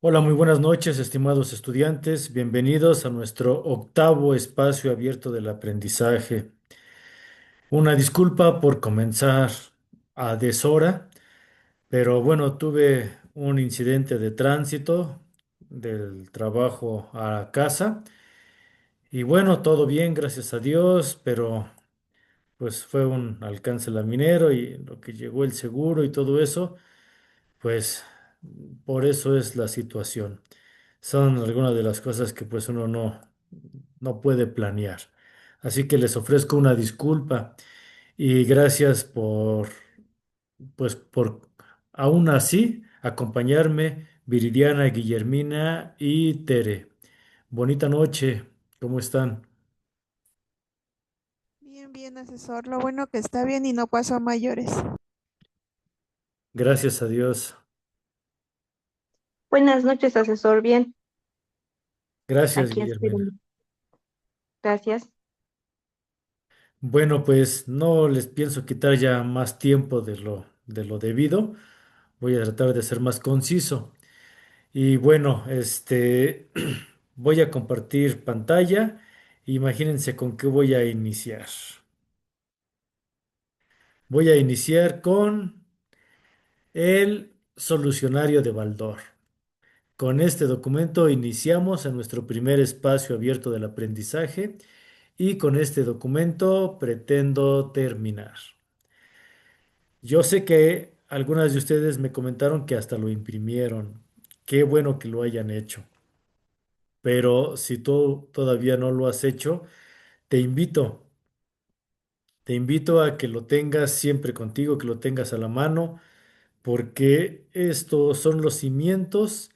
Hola, muy buenas noches, estimados estudiantes. Bienvenidos a nuestro octavo espacio abierto del aprendizaje. Una disculpa por comenzar a deshora, pero bueno, tuve un incidente de tránsito del trabajo a casa y bueno, todo bien, gracias a Dios, pero pues fue un alcance laminero y lo que llegó el seguro y todo eso, pues por eso es la situación. Son algunas de las cosas que pues uno no puede planear. Así que les ofrezco una disculpa y gracias por aún así acompañarme, Viridiana, Guillermina y Tere. Bonita noche, ¿cómo están? Bien, bien, asesor. Lo bueno que está bien y no pasó a mayores. Gracias a Dios. Buenas noches, asesor. Bien, Gracias, aquí estoy. Guillermina. Gracias. Bueno, pues no les pienso quitar ya más tiempo de lo debido. Voy a tratar de ser más conciso. Y bueno, voy a compartir pantalla. Imagínense con qué voy a iniciar. Voy a iniciar con el solucionario de Baldor. Con este documento iniciamos en nuestro primer espacio abierto del aprendizaje y con este documento pretendo terminar. Yo sé que algunas de ustedes me comentaron que hasta lo imprimieron. Qué bueno que lo hayan hecho. Pero si tú todavía no lo has hecho, te invito, te invito a que lo tengas siempre contigo, que lo tengas a la mano, porque estos son los cimientos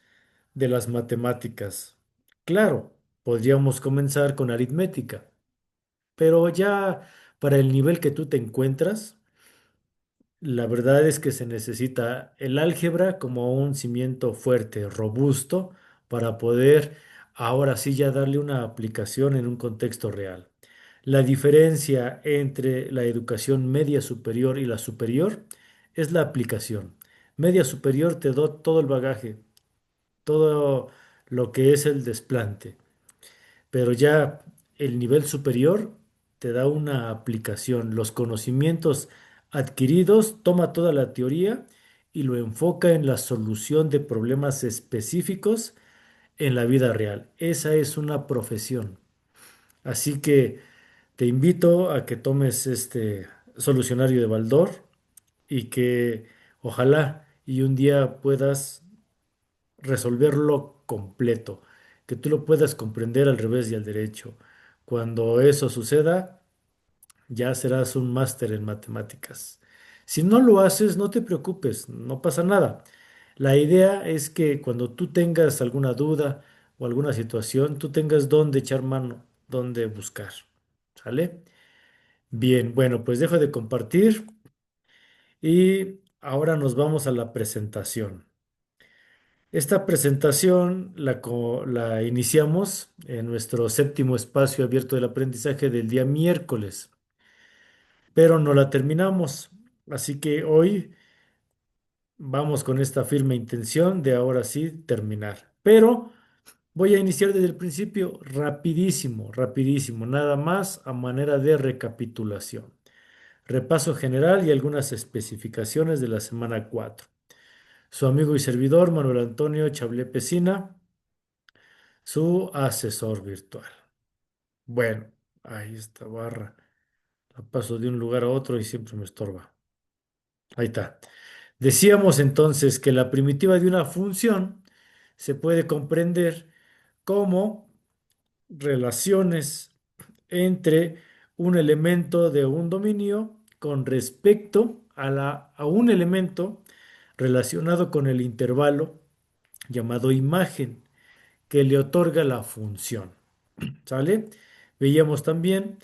de las matemáticas. Claro, podríamos comenzar con aritmética, pero ya para el nivel que tú te encuentras, la verdad es que se necesita el álgebra como un cimiento fuerte, robusto, para poder ahora sí ya darle una aplicación en un contexto real. La diferencia entre la educación media superior y la superior es la aplicación. Media superior te da todo el bagaje, todo lo que es el desplante, pero ya el nivel superior te da una aplicación. Los conocimientos adquiridos, toma toda la teoría y lo enfoca en la solución de problemas específicos en la vida real. Esa es una profesión. Así que te invito a que tomes este solucionario de Baldor y que ojalá y un día puedas resolverlo completo, que tú lo puedas comprender al revés y al derecho. Cuando eso suceda, ya serás un máster en matemáticas. Si no lo haces, no te preocupes, no pasa nada. La idea es que cuando tú tengas alguna duda o alguna situación, tú tengas dónde echar mano, dónde buscar. ¿Sale? Bien, bueno, pues dejo de compartir y ahora nos vamos a la presentación. Esta presentación la iniciamos en nuestro séptimo espacio abierto del aprendizaje del día miércoles, pero no la terminamos. Así que hoy vamos con esta firme intención de ahora sí terminar. Pero voy a iniciar desde el principio, rapidísimo, rapidísimo, nada más a manera de recapitulación. Repaso general y algunas especificaciones de la semana 4. Su amigo y servidor Manuel Antonio Chablé Pesina, su asesor virtual. Bueno, ahí esta barra. La paso de un lugar a otro y siempre me estorba. Ahí está. Decíamos entonces que la primitiva de una función se puede comprender como relaciones entre un elemento de un dominio con respecto a un elemento relacionado con el intervalo llamado imagen que le otorga la función. ¿Sale? Veíamos también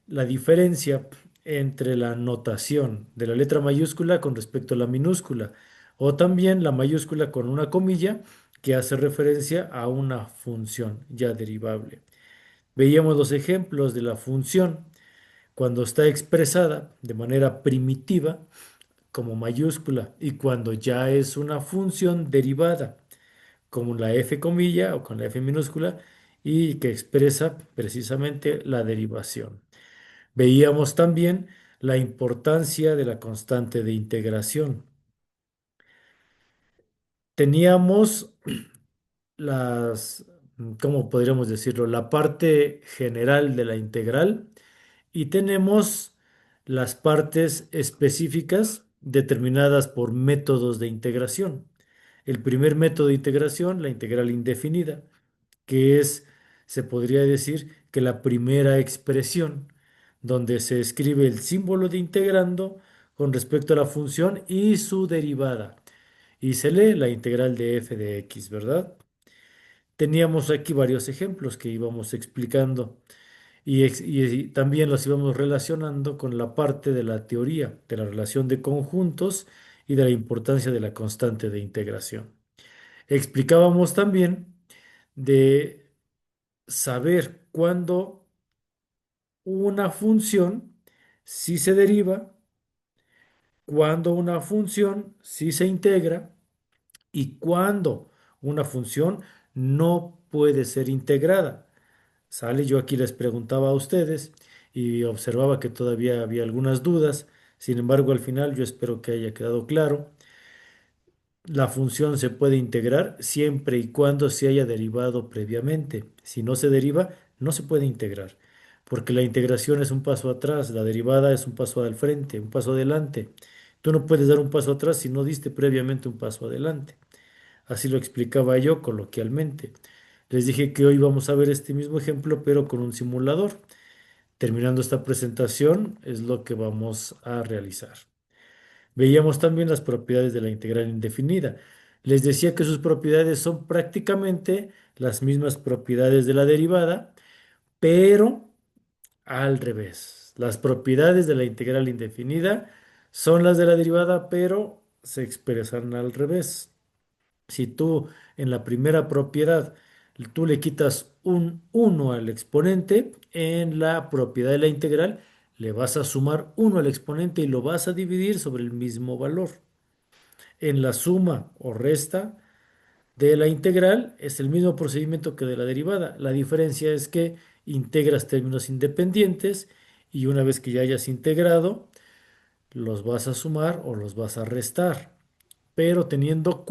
la diferencia entre la notación de la letra mayúscula con respecto a la minúscula, o también la mayúscula con una comilla que hace referencia a una función ya derivable. Veíamos los ejemplos de la función cuando está expresada de manera primitiva como mayúscula y cuando ya es una función derivada con la F comilla o con la F minúscula y que expresa precisamente la derivación. Veíamos también la importancia de la constante de integración. Teníamos las, ¿cómo podríamos decirlo? La parte general de la integral y tenemos las partes específicas determinadas por métodos de integración. El primer método de integración, la integral indefinida, que es, se podría decir, que la primera expresión, donde se escribe el símbolo de integrando con respecto a la función y su derivada. Y se lee la integral de f de x, ¿verdad? Teníamos aquí varios ejemplos que íbamos explicando y también los íbamos relacionando con la parte de la teoría de la relación de conjuntos y de la importancia de la constante de integración. Explicábamos también de saber cuándo una función sí se deriva, cuándo una función sí se integra y cuándo una función no puede ser integrada. ¿Sale? Yo aquí les preguntaba a ustedes y observaba que todavía había algunas dudas. Sin embargo, al final yo espero que haya quedado claro. La función se puede integrar siempre y cuando se haya derivado previamente. Si no se deriva, no se puede integrar, porque la integración es un paso atrás, la derivada es un paso al frente, un paso adelante. Tú no puedes dar un paso atrás si no diste previamente un paso adelante. Así lo explicaba yo coloquialmente. Les dije que hoy vamos a ver este mismo ejemplo, pero con un simulador. Terminando esta presentación, es lo que vamos a realizar. Veíamos también las propiedades de la integral indefinida. Les decía que sus propiedades son prácticamente las mismas propiedades de la derivada, pero al revés. Las propiedades de la integral indefinida son las de la derivada, pero se expresan al revés. Si tú en la primera propiedad tú le quitas un uno al exponente, en la propiedad de la integral le vas a sumar uno al exponente y lo vas a dividir sobre el mismo valor. En la suma o resta de la integral es el mismo procedimiento que de la derivada. La diferencia es que integras términos independientes y una vez que ya hayas integrado, los vas a sumar o los vas a restar, pero teniendo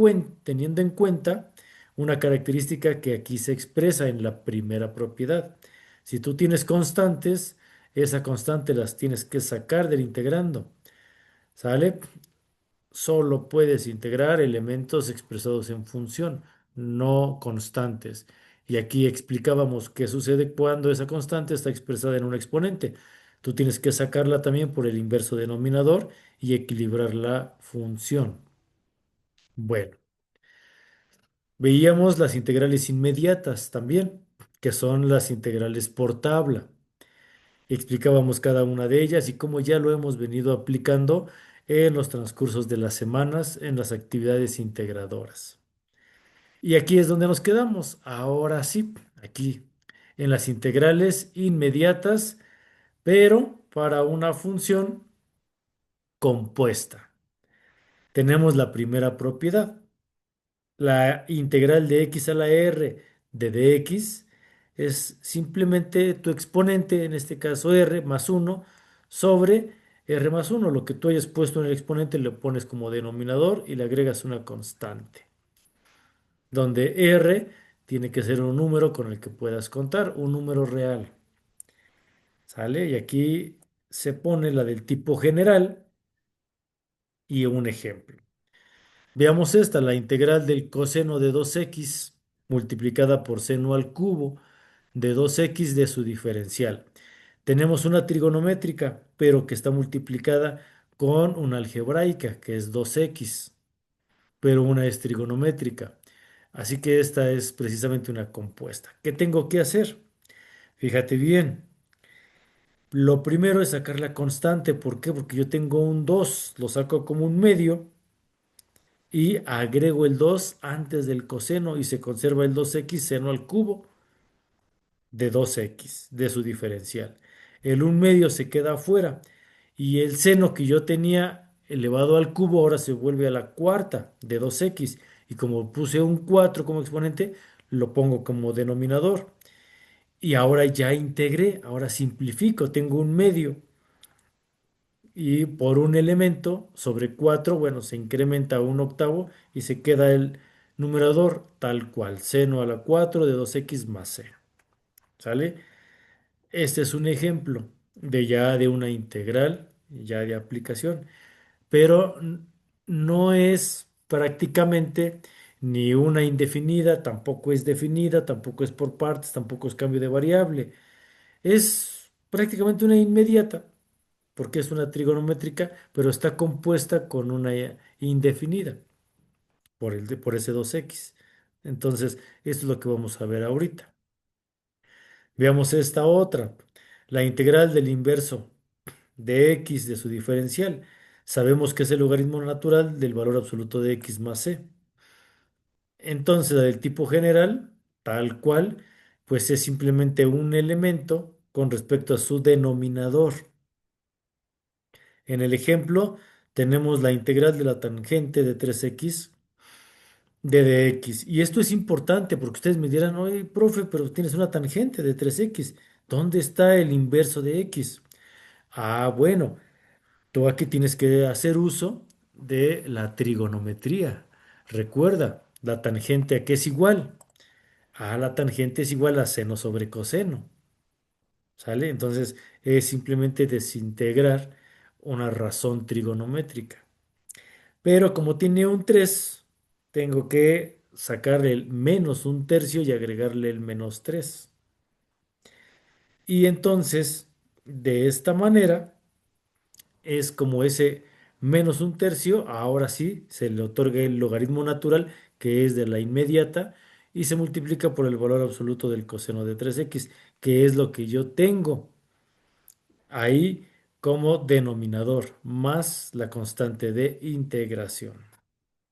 en cuenta una característica que aquí se expresa en la primera propiedad. Si tú tienes constantes, esa constante las tienes que sacar del integrando, ¿sale? Solo puedes integrar elementos expresados en función, no constantes. Y aquí explicábamos qué sucede cuando esa constante está expresada en un exponente. Tú tienes que sacarla también por el inverso denominador y equilibrar la función. Bueno, veíamos las integrales inmediatas también, que son las integrales por tabla. Explicábamos cada una de ellas y cómo ya lo hemos venido aplicando en los transcursos de las semanas en las actividades integradoras. Y aquí es donde nos quedamos. Ahora sí, aquí en las integrales inmediatas, pero para una función compuesta. Tenemos la primera propiedad. La integral de x a la r de dx es simplemente tu exponente, en este caso r más uno sobre r más uno. Lo que tú hayas puesto en el exponente lo pones como denominador y le agregas una constante, donde r tiene que ser un número con el que puedas contar, un número real. ¿Sale? Y aquí se pone la del tipo general y un ejemplo. Veamos esta, la integral del coseno de 2x multiplicada por seno al cubo de 2x de su diferencial. Tenemos una trigonométrica, pero que está multiplicada con una algebraica, que es 2x, pero una es trigonométrica. Así que esta es precisamente una compuesta. ¿Qué tengo que hacer? Fíjate bien. Lo primero es sacar la constante. ¿Por qué? Porque yo tengo un 2, lo saco como un medio y agrego el 2 antes del coseno y se conserva el 2x seno al cubo de 2x de su diferencial. El 1 medio se queda afuera y el seno que yo tenía elevado al cubo ahora se vuelve a la cuarta de 2x Y como puse un 4 como exponente, lo pongo como denominador. Y ahora ya integré, ahora simplifico, tengo un medio. Y por un elemento sobre 4 bueno, se incrementa a un octavo y se queda el numerador tal cual, seno a la 4 de 2x más c. ¿Sale? Este es un ejemplo de ya de una integral, ya de aplicación, pero no es prácticamente ni una indefinida, tampoco es definida, tampoco es por partes, tampoco es cambio de variable. Es prácticamente una inmediata, porque es una trigonométrica, pero está compuesta con una indefinida por ese 2x. Entonces, esto es lo que vamos a ver ahorita. Veamos esta otra, la integral del inverso de x de su diferencial. Sabemos que es el logaritmo natural del valor absoluto de x más c. Entonces, la del tipo general, tal cual, pues es simplemente un elemento con respecto a su denominador. En el ejemplo, tenemos la integral de la tangente de 3x de dx. Y esto es importante porque ustedes me dirán, oye, profe, pero tienes una tangente de 3x. ¿Dónde está el inverso de x? Ah, bueno, tú aquí tienes que hacer uso de la trigonometría. Recuerda, la tangente a qué es igual. Ah, la tangente es igual a seno sobre coseno. ¿Sale? Entonces es simplemente desintegrar una razón trigonométrica. Pero como tiene un 3 tengo que sacarle el menos un tercio y agregarle el menos 3. Y entonces, de esta manera, es como ese menos un tercio, ahora sí, se le otorga el logaritmo natural, que es de la inmediata, y se multiplica por el valor absoluto del coseno de 3x, que es lo que yo tengo ahí como denominador, más la constante de integración.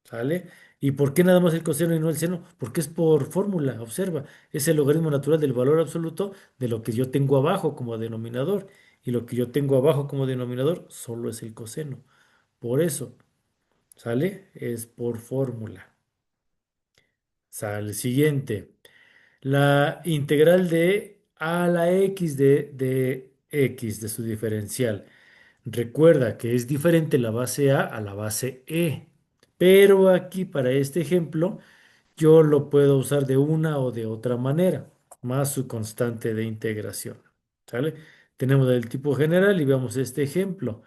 ¿Sale? ¿Y por qué nada más el coseno y no el seno? Porque es por fórmula, observa, es el logaritmo natural del valor absoluto de lo que yo tengo abajo como denominador. Y lo que yo tengo abajo como denominador solo es el coseno. Por eso, ¿sale? Es por fórmula. Sale. Siguiente. La integral de a la x de x, de su diferencial. Recuerda que es diferente la base a la base e. Pero aquí para este ejemplo yo lo puedo usar de una o de otra manera, más su constante de integración. ¿Sale? Tenemos el tipo general y veamos este ejemplo.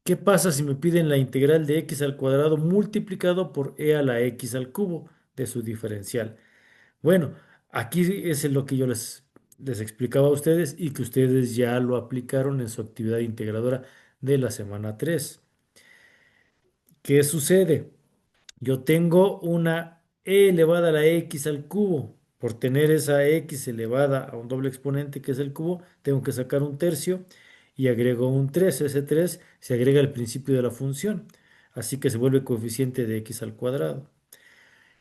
¿Qué pasa si me piden la integral de x al cuadrado multiplicado por e a la x al cubo de su diferencial? Bueno, aquí es lo que yo les explicaba a ustedes y que ustedes ya lo aplicaron en su actividad integradora de la semana 3. ¿Qué sucede? Yo tengo una e elevada a la x al cubo. Por tener esa x elevada a un doble exponente que es el cubo, tengo que sacar un tercio y agrego un 3. Ese 3 se agrega al principio de la función, así que se vuelve coeficiente de x al cuadrado.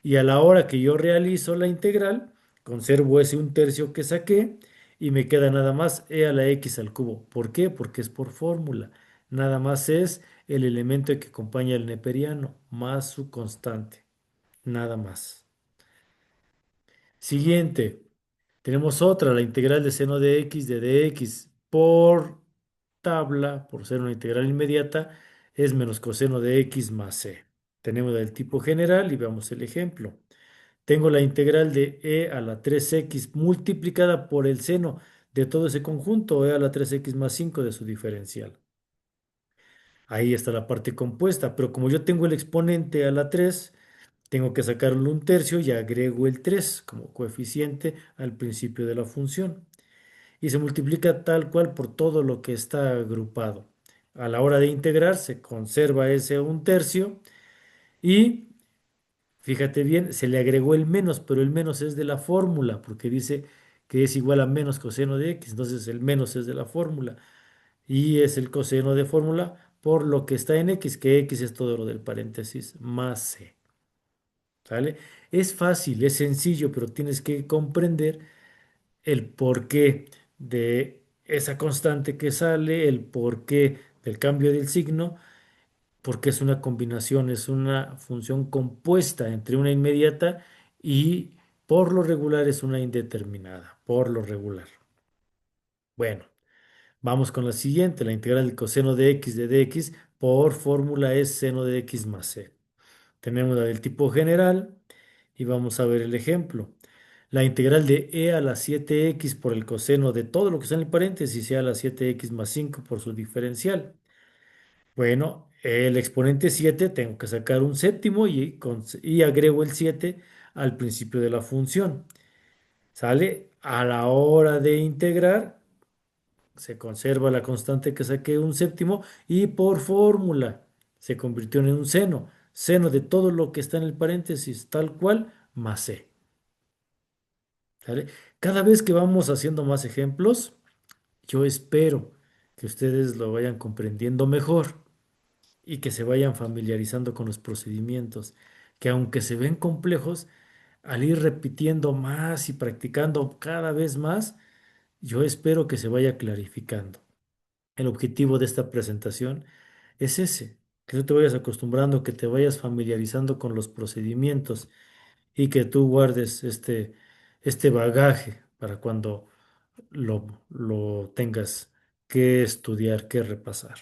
Y a la hora que yo realizo la integral, conservo ese un tercio que saqué y me queda nada más e a la x al cubo. ¿Por qué? Porque es por fórmula. Nada más es el elemento que acompaña al neperiano más su constante. Nada más. Siguiente. Tenemos otra, la integral de seno de x de dx por tabla, por ser una integral inmediata, es menos coseno de x más c. Tenemos el tipo general y veamos el ejemplo. Tengo la integral de e a la 3x multiplicada por el seno de todo ese conjunto, e a la 3x más 5 de su diferencial. Ahí está la parte compuesta, pero como yo tengo el exponente a la 3, tengo que sacarle un tercio y agrego el 3 como coeficiente al principio de la función. Y se multiplica tal cual por todo lo que está agrupado. A la hora de integrar se conserva ese un tercio y fíjate bien, se le agregó el menos, pero el menos es de la fórmula, porque dice que es igual a menos coseno de x, entonces el menos es de la fórmula y es el coseno de fórmula por lo que está en x, que x es todo lo del paréntesis más c. ¿Sale? Es fácil, es sencillo, pero tienes que comprender el porqué de esa constante que sale, el porqué del cambio del signo porque es una combinación, es una función compuesta entre una inmediata y por lo regular es una indeterminada, por lo regular. Bueno, vamos con la siguiente, la integral del coseno de x de dx por fórmula es seno de x más c. Tenemos la del tipo general y vamos a ver el ejemplo. La integral de e a la 7x por el coseno de todo lo que está en el paréntesis e a la 7x más 5 por su diferencial. Bueno, el exponente 7 tengo que sacar un séptimo y agrego el 7 al principio de la función. ¿Sale? A la hora de integrar, se conserva la constante que saqué un séptimo y por fórmula se convirtió en un seno. Seno de todo lo que está en el paréntesis, tal cual, más c. ¿Sale? Cada vez que vamos haciendo más ejemplos, yo espero que ustedes lo vayan comprendiendo mejor y que se vayan familiarizando con los procedimientos, que aunque se ven complejos, al ir repitiendo más y practicando cada vez más, yo espero que se vaya clarificando. El objetivo de esta presentación es ese, que tú te vayas acostumbrando, que te vayas familiarizando con los procedimientos y que tú guardes este bagaje para cuando lo tengas que estudiar, que repasar.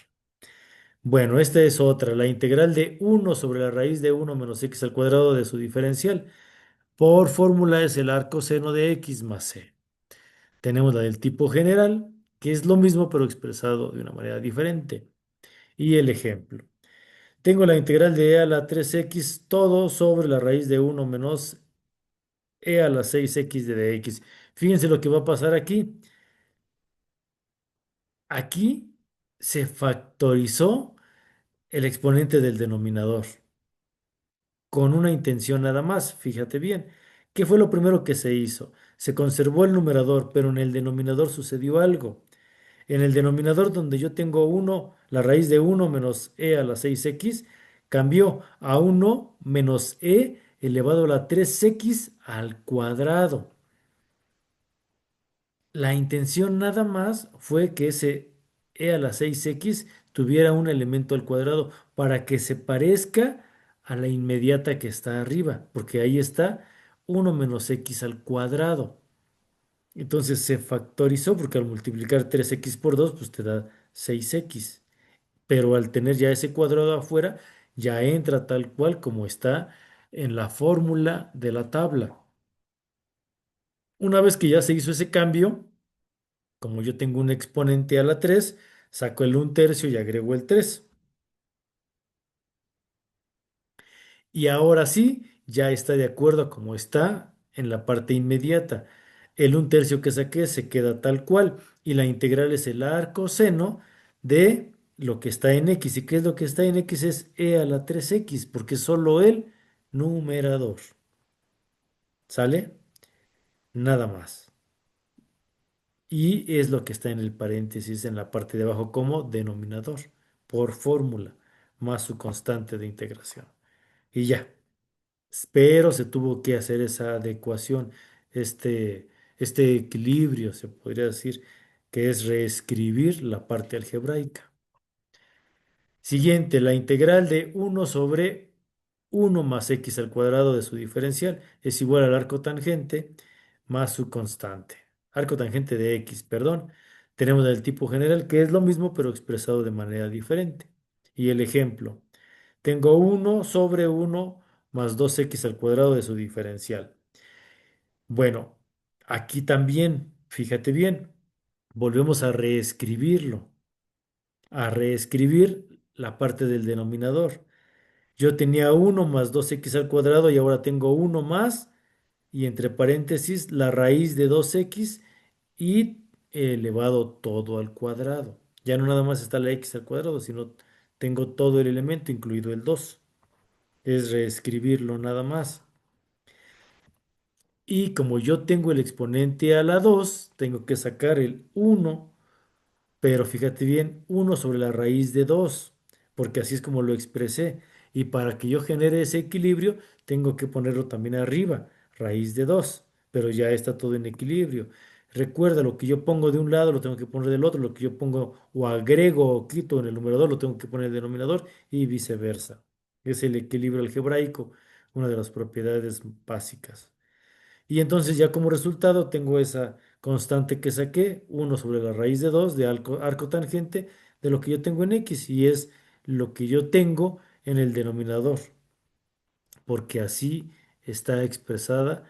Bueno, esta es otra, la integral de uno sobre la raíz de uno menos x al cuadrado de su diferencial. Por fórmula es el arco seno de x más c. Tenemos la del tipo general, que es lo mismo pero expresado de una manera diferente. Y el ejemplo. Tengo la integral de e a la 3x todo sobre la raíz de uno menos e a la 6x de dx. Fíjense lo que va a pasar aquí. Aquí se factorizó el exponente del denominador con una intención nada más, fíjate bien. ¿Qué fue lo primero que se hizo? Se conservó el numerador, pero en el denominador sucedió algo. En el denominador donde yo tengo uno, la raíz de uno menos e a la 6x, cambió a uno menos e elevado a la 3x al cuadrado. La intención nada más fue que ese e a la 6x tuviera un elemento al cuadrado para que se parezca a la inmediata que está arriba, porque ahí está uno menos x al cuadrado. Entonces se factorizó porque al multiplicar 3x por 2 pues te da 6x. Pero al tener ya ese cuadrado afuera, ya entra tal cual como está en la fórmula de la tabla. Una vez que ya se hizo ese cambio, como yo tengo un exponente a la 3, saco el 1/3 y agrego el 3. Y ahora sí, ya está de acuerdo a como está en la parte inmediata. El 1/3 que saqué se queda tal cual y la integral es el arco seno de lo que está en x. ¿Y qué es lo que está en x? Es e a la 3x porque es solo el numerador. ¿Sale? Nada más. Y es lo que está en el paréntesis en la parte de abajo como denominador por fórmula más su constante de integración. Y ya. Pero se tuvo que hacer esa adecuación, este, este equilibrio, se podría decir, que es reescribir la parte algebraica. Siguiente, la integral de uno sobre uno más x al cuadrado de su diferencial es igual al arco tangente más su constante. Arco tangente de x, perdón. Tenemos el tipo general que es lo mismo pero expresado de manera diferente. Y el ejemplo. Tengo uno sobre uno más 2x al cuadrado de su diferencial. Bueno, aquí también, fíjate bien, volvemos a reescribir la parte del denominador. Yo tenía uno más 2x al cuadrado y ahora tengo uno más y entre paréntesis la raíz de 2x y elevado todo al cuadrado. Ya no nada más está la x al cuadrado, sino tengo todo el elemento, incluido el 2. Es reescribirlo nada más. Y como yo tengo el exponente a la 2 tengo que sacar el uno, pero fíjate bien, uno sobre la raíz de 2 porque así es como lo expresé. Y para que yo genere ese equilibrio, tengo que ponerlo también arriba, raíz de 2 pero ya está todo en equilibrio. Recuerda, lo que yo pongo de un lado lo tengo que poner del otro, lo que yo pongo o agrego o quito en el numerador lo tengo que poner en el denominador y viceversa. Es el equilibrio algebraico, una de las propiedades básicas. Y entonces ya como resultado tengo esa constante que saqué, 1 sobre la raíz de 2 de arco tangente de lo que yo tengo en X y es lo que yo tengo en el denominador, porque así está expresada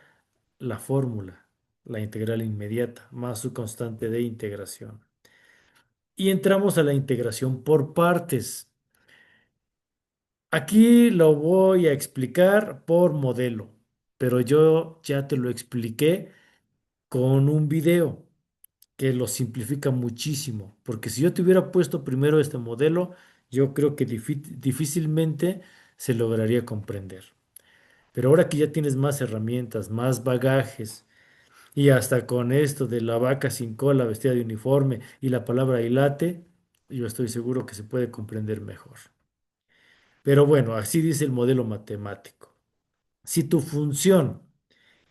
la fórmula, la integral inmediata, más su constante de integración. Y entramos a la integración por partes. Aquí lo voy a explicar por modelo, pero yo ya te lo expliqué con un video que lo simplifica muchísimo, porque si yo te hubiera puesto primero este modelo, yo creo que difícilmente se lograría comprender. Pero ahora que ya tienes más herramientas, más bagajes, y hasta con esto de la vaca sin cola vestida de uniforme y la palabra hilate, yo estoy seguro que se puede comprender mejor. Pero bueno, así dice el modelo matemático. Si tu función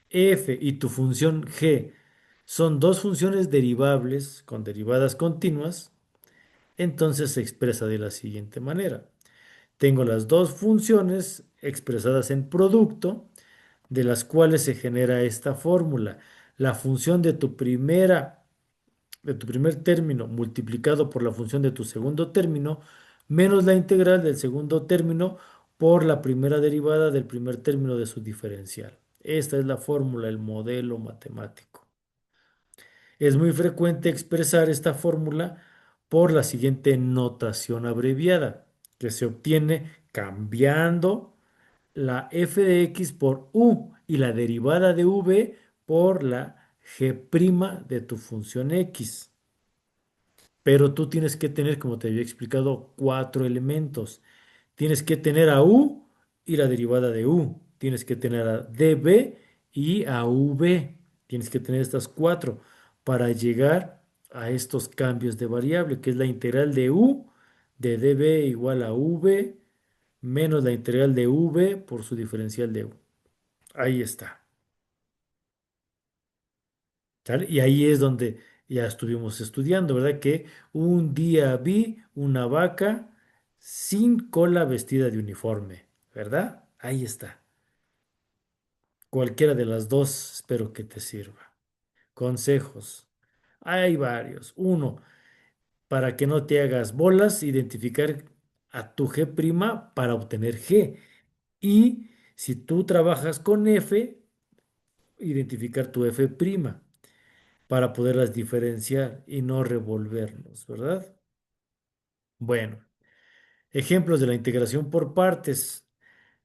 f y tu función g son dos funciones derivables con derivadas continuas, entonces se expresa de la siguiente manera. Tengo las dos funciones expresadas en producto, de las cuales se genera esta fórmula. La función de tu primer término multiplicado por la función de tu segundo término, menos la integral del segundo término por la primera derivada del primer término de su diferencial. Esta es la fórmula, el modelo matemático. Es muy frecuente expresar esta fórmula por la siguiente notación abreviada, que se obtiene cambiando la f de x por u y la derivada de v por la g' de tu función x. Pero tú tienes que tener, como te había explicado, cuatro elementos. Tienes que tener a u y la derivada de u. Tienes que tener a db y a v. Tienes que tener estas cuatro para llegar a estos cambios de variable, que es la integral de u de db igual a v menos la integral de v por su diferencial de u. Ahí está. ¿Sale? Y ahí es donde ya estuvimos estudiando, ¿verdad? Que un día vi una vaca sin cola vestida de uniforme, ¿verdad? Ahí está. Cualquiera de las dos espero que te sirva. Consejos. Hay varios. Uno, para que no te hagas bolas, identificar a tu G' para obtener G. Y si tú trabajas con F, identificar tu F' para poderlas diferenciar y no revolvernos, ¿verdad? Bueno, ejemplos de la integración por partes.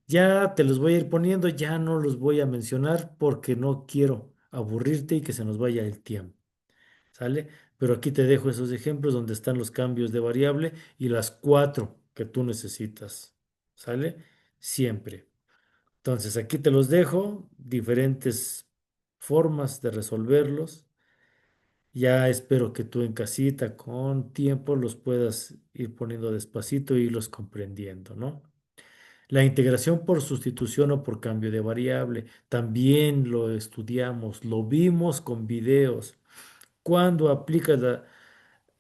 Ya te los voy a ir poniendo, ya no los voy a mencionar porque no quiero aburrirte y que se nos vaya el tiempo, ¿sale? Pero aquí te dejo esos ejemplos donde están los cambios de variable y las cuatro que tú necesitas, ¿sale? Siempre. Entonces, aquí te los dejo, diferentes formas de resolverlos. Ya espero que tú en casita con tiempo los puedas ir poniendo despacito y irlos comprendiendo, ¿no? La integración por sustitución o por cambio de variable, también lo estudiamos, lo vimos con videos. Cuando aplicas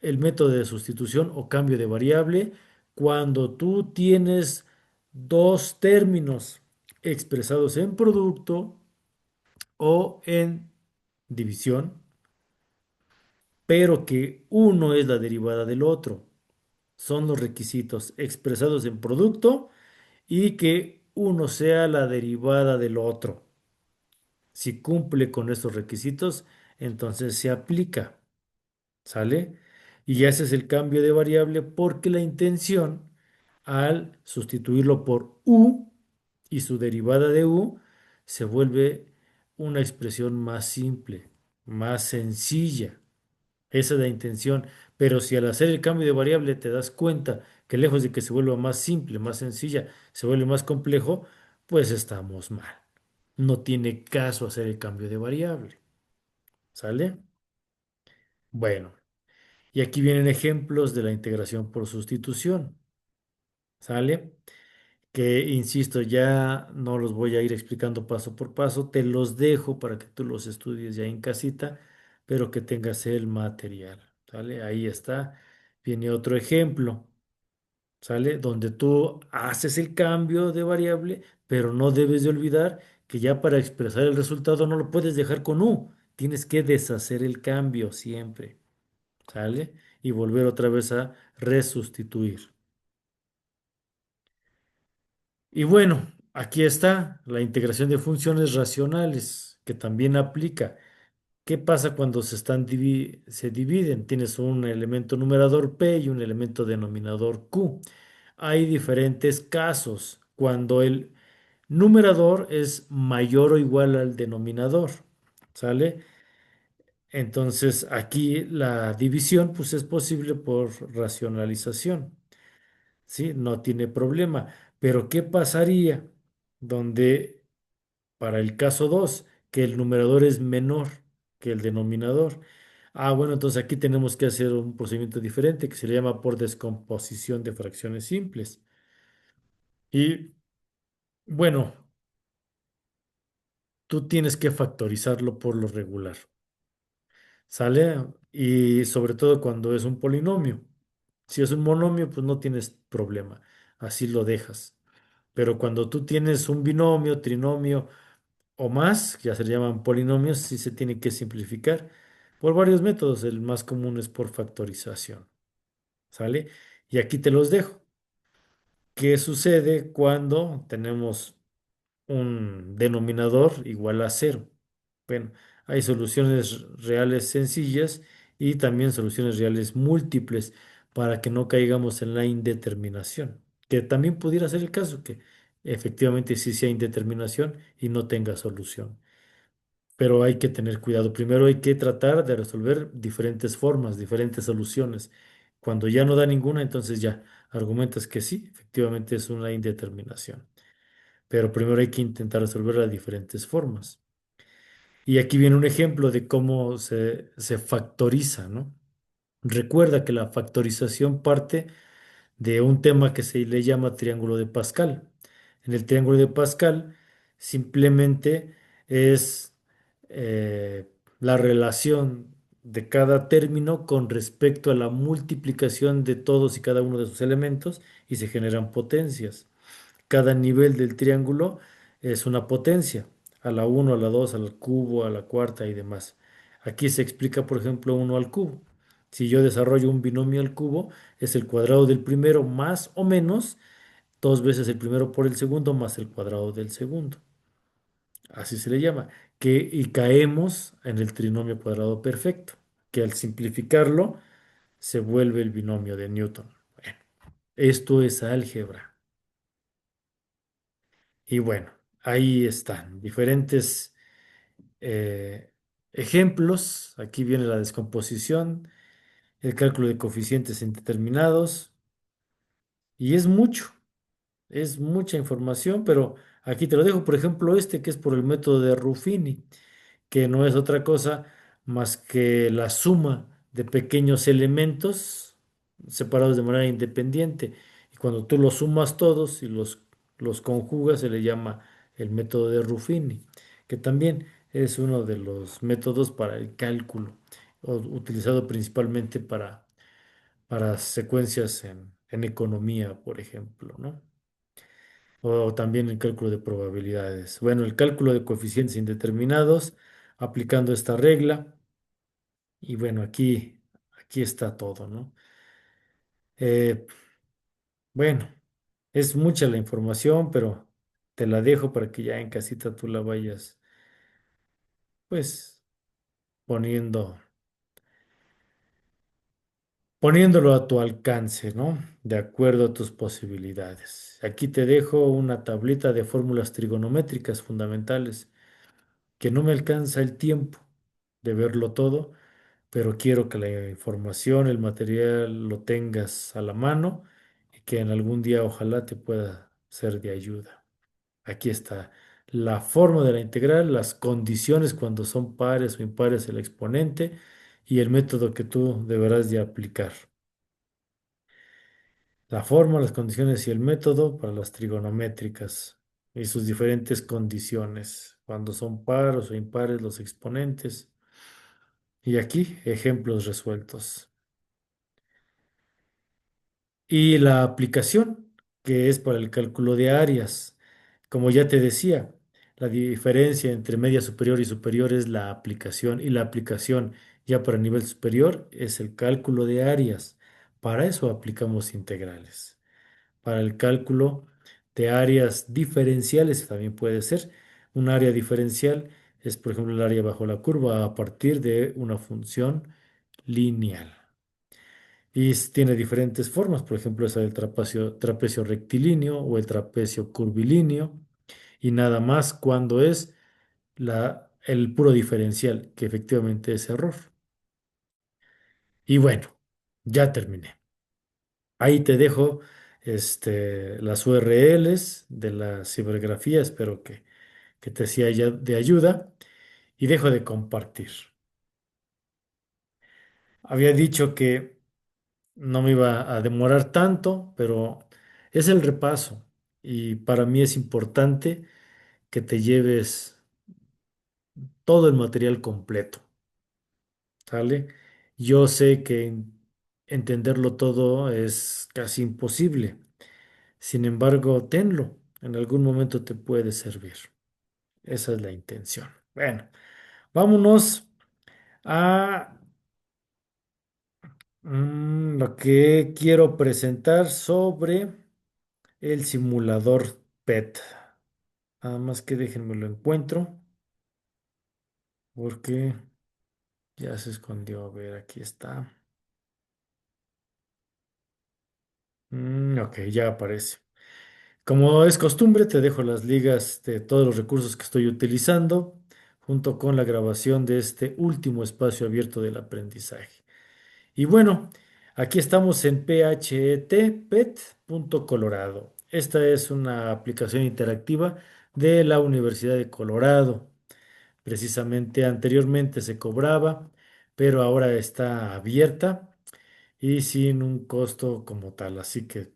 el método de sustitución o cambio de variable, cuando tú tienes dos términos expresados en producto o en división, pero que uno es la derivada del otro. Son los requisitos expresados en producto y que uno sea la derivada del otro. Si cumple con estos requisitos, entonces se aplica, ¿sale? Y ya ese es el cambio de variable porque la intención al sustituirlo por u y su derivada de u se vuelve una expresión más simple, más sencilla. Esa es la intención. Pero si al hacer el cambio de variable te das cuenta que lejos de que se vuelva más simple, más sencilla, se vuelve más complejo, pues estamos mal. No tiene caso hacer el cambio de variable. ¿Sale? Bueno, y aquí vienen ejemplos de la integración por sustitución. ¿Sale? Que, insisto, ya no los voy a ir explicando paso por paso, te los dejo para que tú los estudies ya en casita, pero que tengas el material. ¿Sale? Ahí está. Viene otro ejemplo. ¿Sale? Donde tú haces el cambio de variable, pero no debes de olvidar que ya para expresar el resultado no lo puedes dejar con U. Tienes que deshacer el cambio siempre. ¿Sale? Y volver otra vez a resustituir. Y bueno, aquí está la integración de funciones racionales, que también aplica. ¿Qué pasa cuando se dividen? Tienes un elemento numerador P y un elemento denominador Q. Hay diferentes casos cuando el numerador es mayor o igual al denominador. ¿Sale? Entonces aquí la división pues es posible por racionalización. ¿Sí? No tiene problema. Pero ¿qué pasaría donde para el caso 2 que el numerador es menor que el denominador? Ah, bueno, entonces aquí tenemos que hacer un procedimiento diferente que se le llama por descomposición de fracciones simples. Y bueno, tú tienes que factorizarlo por lo regular, ¿sale? Y sobre todo cuando es un polinomio. Si es un monomio, pues no tienes problema, así lo dejas. Pero cuando tú tienes un binomio, trinomio o más, que ya se le llaman polinomios, sí se tiene que simplificar por varios métodos. El más común es por factorización, ¿sale? Y aquí te los dejo. ¿Qué sucede cuando tenemos un denominador igual a cero? Bueno, hay soluciones reales sencillas y también soluciones reales múltiples para que no caigamos en la indeterminación, que también pudiera ser el caso que efectivamente sí sea indeterminación y no tenga solución. Pero hay que tener cuidado. Primero hay que tratar de resolver diferentes formas, diferentes soluciones. Cuando ya no da ninguna, entonces ya argumentas que sí, efectivamente es una indeterminación. Pero primero hay que intentar resolverla de diferentes formas. Y aquí viene un ejemplo de cómo se factoriza, ¿no? Recuerda que la factorización parte de un tema que se le llama triángulo de Pascal. En el triángulo de Pascal simplemente es la relación de cada término con respecto a la multiplicación de todos y cada uno de sus elementos y se generan potencias. Cada nivel del triángulo es una potencia, a la uno, a la 2, al cubo, a la cuarta y demás. Aquí se explica, por ejemplo, uno al cubo. Si yo desarrollo un binomio al cubo, es el cuadrado del primero más o menos dos veces el primero por el segundo más el cuadrado del segundo. Así se le llama. Y caemos en el trinomio cuadrado perfecto, que al simplificarlo se vuelve el binomio de Newton. Bueno, esto es álgebra. Y bueno, ahí están diferentes ejemplos. Aquí viene la descomposición, el cálculo de coeficientes indeterminados. Y es mucha información, pero aquí te lo dejo. Por ejemplo, este que es por el método de Ruffini, que no es otra cosa más que la suma de pequeños elementos separados de manera independiente. Y cuando tú los sumas todos y los conjugas, se le llama el método de Ruffini, que también es uno de los métodos para el cálculo, utilizado principalmente para secuencias en economía, por ejemplo, ¿no? O también el cálculo de probabilidades. Bueno, el cálculo de coeficientes indeterminados, aplicando esta regla. Y bueno, aquí está todo, ¿no? Eh, bueno, es mucha la información, pero te la dejo para que ya en casita tú la vayas, pues, poniendo, poniéndolo a tu alcance, ¿no? De acuerdo a tus posibilidades. Aquí te dejo una tablita de fórmulas trigonométricas fundamentales que no me alcanza el tiempo de verlo todo, pero quiero que la información, el material lo tengas a la mano y que en algún día ojalá te pueda ser de ayuda. Aquí está la forma de la integral, las condiciones cuando son pares o impares el exponente y el método que tú deberás de aplicar. La forma, las condiciones y el método para las trigonométricas y sus diferentes condiciones, cuando son pares o impares los exponentes. Y aquí ejemplos resueltos. Y la aplicación, que es para el cálculo de áreas. Como ya te decía, la diferencia entre media superior y superior es la aplicación. Y la aplicación ya para nivel superior es el cálculo de áreas. Para eso aplicamos integrales. Para el cálculo de áreas diferenciales también puede ser. Un área diferencial es, por ejemplo, el área bajo la curva a partir de una función lineal. Y tiene diferentes formas, por ejemplo, esa del trapecio rectilíneo o el trapecio curvilíneo, y nada más cuando es el puro diferencial, que efectivamente es error. Y bueno, ya terminé. Ahí te dejo las URLs de la cibergrafía, espero que te sea ya de ayuda, y dejo de compartir. Había dicho que no me iba a demorar tanto, pero es el repaso y para mí es importante que te lleves todo el material completo, ¿sale? Yo sé que entenderlo todo es casi imposible, sin embargo, tenlo, en algún momento te puede servir. Esa es la intención. Bueno, vámonos a lo que quiero presentar sobre el simulador PET. Nada más que déjenme lo encuentro porque ya se escondió. A ver, aquí está. Ok, ya aparece. Como es costumbre, te dejo las ligas de todos los recursos que estoy utilizando junto con la grabación de este último espacio abierto del aprendizaje. Y bueno, aquí estamos en phet.colorado. Esta es una aplicación interactiva de la Universidad de Colorado. Precisamente anteriormente se cobraba, pero ahora está abierta y sin un costo como tal. Así que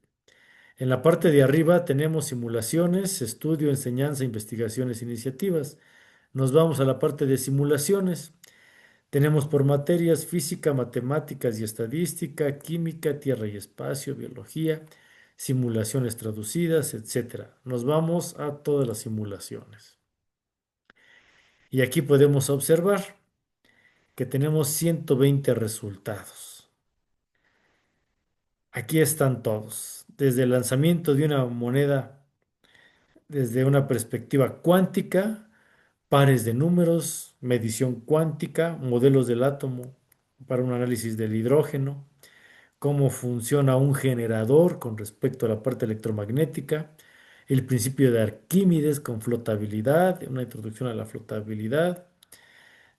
en la parte de arriba tenemos simulaciones, estudio, enseñanza, investigaciones, iniciativas. Nos vamos a la parte de simulaciones. Tenemos por materias física, matemáticas y estadística, química, tierra y espacio, biología, simulaciones traducidas, etcétera. Nos vamos a todas las simulaciones. Y aquí podemos observar que tenemos 120 resultados. Aquí están todos, desde el lanzamiento de una moneda desde una perspectiva cuántica, pares de números, medición cuántica, modelos del átomo para un análisis del hidrógeno, cómo funciona un generador con respecto a la parte electromagnética, el principio de Arquímedes con flotabilidad, una introducción a la flotabilidad.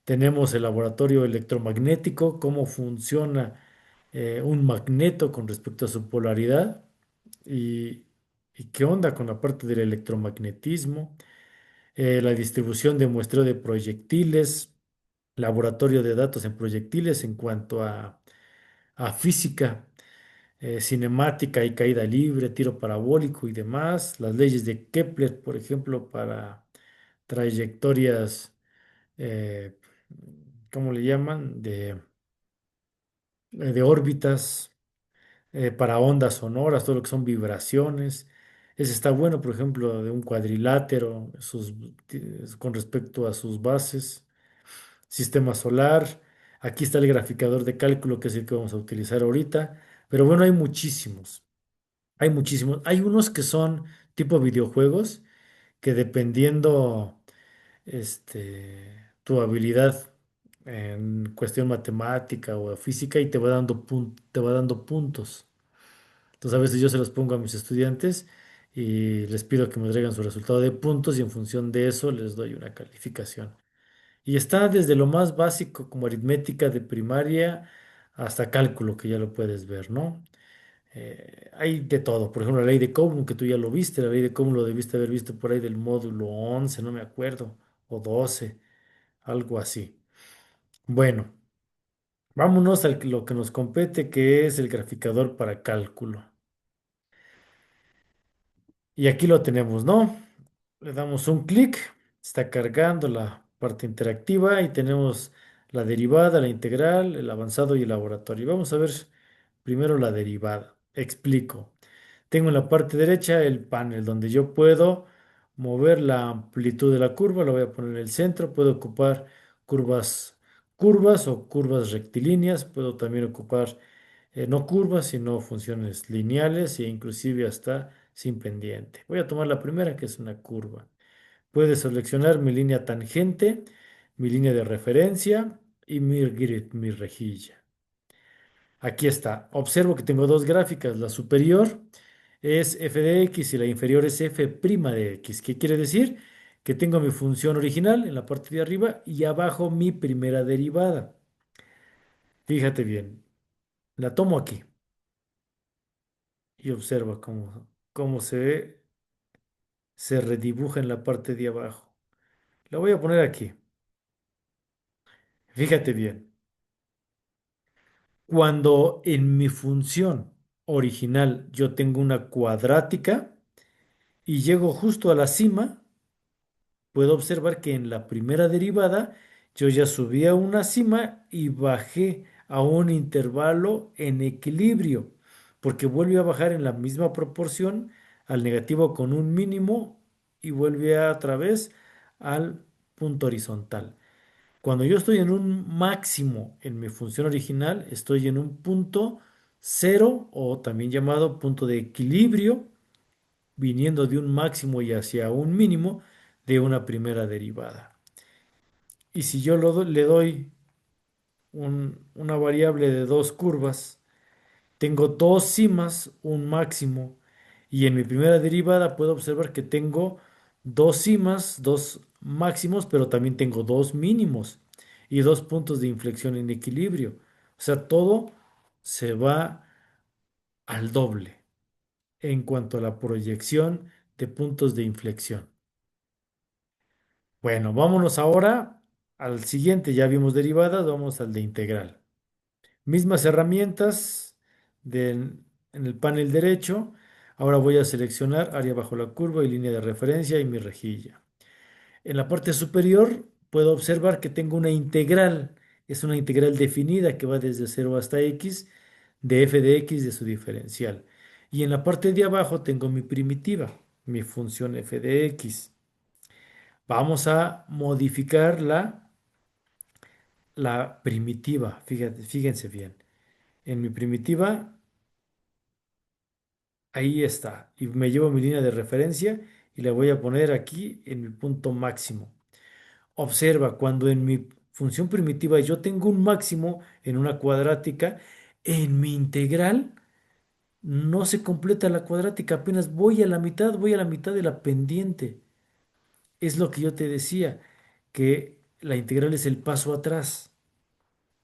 Tenemos el laboratorio electromagnético, cómo funciona un magneto con respecto a su polaridad y, y qué onda con la parte del electromagnetismo, la distribución de muestreo de proyectiles, laboratorio de datos en proyectiles en cuanto a física, cinemática y caída libre, tiro parabólico y demás, las leyes de Kepler, por ejemplo, para trayectorias, eh, ¿cómo le llaman? De órbitas, para ondas sonoras, todo lo que son vibraciones. Ese está bueno, por ejemplo, de un cuadrilátero, con respecto a sus bases. Sistema solar. Aquí está el graficador de cálculo, que es el que vamos a utilizar ahorita. Pero bueno, hay muchísimos. Hay muchísimos. Hay unos que son tipo videojuegos, que dependiendo tu habilidad en cuestión matemática o física y te va dando puntos. Entonces a veces yo se los pongo a mis estudiantes y les pido que me traigan su resultado de puntos y en función de eso les doy una calificación. Y está desde lo más básico como aritmética de primaria hasta cálculo, que ya lo puedes ver, ¿no? Hay de todo. Por ejemplo, la ley de Coulomb, que tú ya lo viste, la ley de Coulomb lo debiste haber visto por ahí del módulo 11, no me acuerdo, o 12, algo así. Bueno, vámonos a lo que nos compete, que es el graficador para cálculo. Y aquí lo tenemos, ¿no? Le damos un clic, está cargando la parte interactiva y tenemos la derivada, la integral, el avanzado y el laboratorio. Vamos a ver primero la derivada. Explico. Tengo en la parte derecha el panel donde yo puedo mover la amplitud de la curva, lo voy a poner en el centro, puedo ocupar curvas o curvas rectilíneas, puedo también ocupar no curvas, sino funciones lineales e inclusive hasta sin pendiente. Voy a tomar la primera, que es una curva. Puedes seleccionar mi línea tangente, mi línea de referencia y mi grid, mi rejilla. Aquí está. Observo que tengo dos gráficas. La superior es f de x y la inferior es f' de x. ¿Qué quiere decir? Que tengo mi función original en la parte de arriba y abajo mi primera derivada. Fíjate bien. La tomo aquí y observa cómo se redibuja en la parte de abajo. La voy a poner aquí. Fíjate bien. Cuando en mi función original yo tengo una cuadrática y llego justo a la cima, puedo observar que en la primera derivada yo ya subí a una cima y bajé a un intervalo en equilibrio, porque vuelve a bajar en la misma proporción al negativo con un mínimo y vuelve a otra vez al punto horizontal. Cuando yo estoy en un máximo en mi función original, estoy en un punto cero o también llamado punto de equilibrio, viniendo de un máximo y hacia un mínimo de una primera derivada. Y si yo le doy una variable de dos curvas, tengo dos cimas, un máximo, y en mi primera derivada puedo observar que tengo dos cimas, dos máximos, pero también tengo dos mínimos y dos puntos de inflexión en equilibrio. O sea, todo se va al doble en cuanto a la proyección de puntos de inflexión. Bueno, vámonos ahora al siguiente. Ya vimos derivadas, vamos al de integral. Mismas herramientas en el panel derecho. Ahora voy a seleccionar área bajo la curva y línea de referencia y mi rejilla. En la parte superior puedo observar que tengo una integral. Es una integral definida que va desde 0 hasta x de f de x de su diferencial. Y en la parte de abajo tengo mi primitiva, mi función f de x. Vamos a modificar la primitiva. Fíjense bien. En mi primitiva, ahí está. Y me llevo mi línea de referencia y la voy a poner aquí en mi punto máximo. Observa, cuando en mi función primitiva yo tengo un máximo en una cuadrática, en mi integral no se completa la cuadrática, apenas voy a la mitad de la pendiente. Es lo que yo te decía, que la integral es el paso atrás.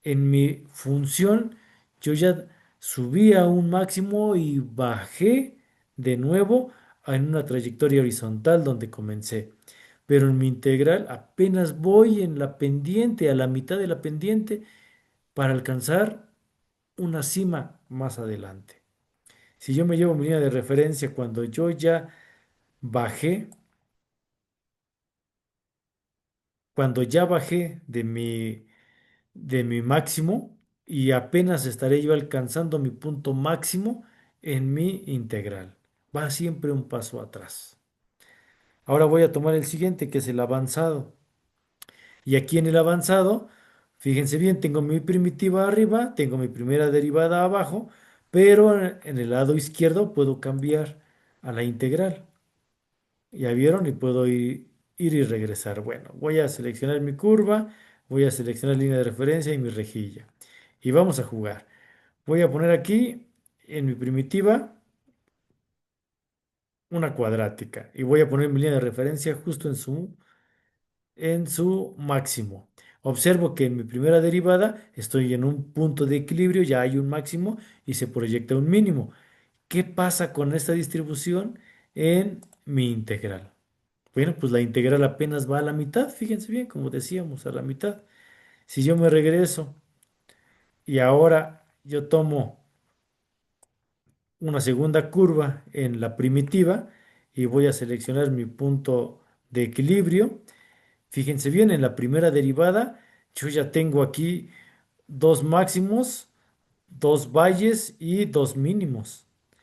En mi función yo ya subí a un máximo y bajé de nuevo en una trayectoria horizontal donde comencé. Pero en mi integral apenas voy en la pendiente, a la mitad de la pendiente, para alcanzar una cima más adelante. Si yo me llevo mi línea de referencia cuando yo ya bajé, cuando ya bajé de mi máximo y apenas estaré yo alcanzando mi punto máximo en mi integral. Va siempre un paso atrás. Ahora voy a tomar el siguiente, que es el avanzado. Y aquí en el avanzado, fíjense bien, tengo mi primitiva arriba, tengo mi primera derivada abajo, pero en el lado izquierdo puedo cambiar a la integral. Ya vieron y puedo ir y regresar. Bueno, voy a seleccionar mi curva, voy a seleccionar línea de referencia y mi rejilla. Y vamos a jugar. Voy a poner aquí en mi primitiva una cuadrática y voy a poner mi línea de referencia justo en su máximo. Observo que en mi primera derivada estoy en un punto de equilibrio, ya hay un máximo y se proyecta un mínimo. ¿Qué pasa con esta distribución en mi integral? Bueno, pues la integral apenas va a la mitad, fíjense bien, como decíamos, a la mitad. Si yo me regreso y ahora yo tomo una segunda curva en la primitiva y voy a seleccionar mi punto de equilibrio, fíjense bien, en la primera derivada Yo ya tengo aquí dos máximos, dos valles y dos mínimos.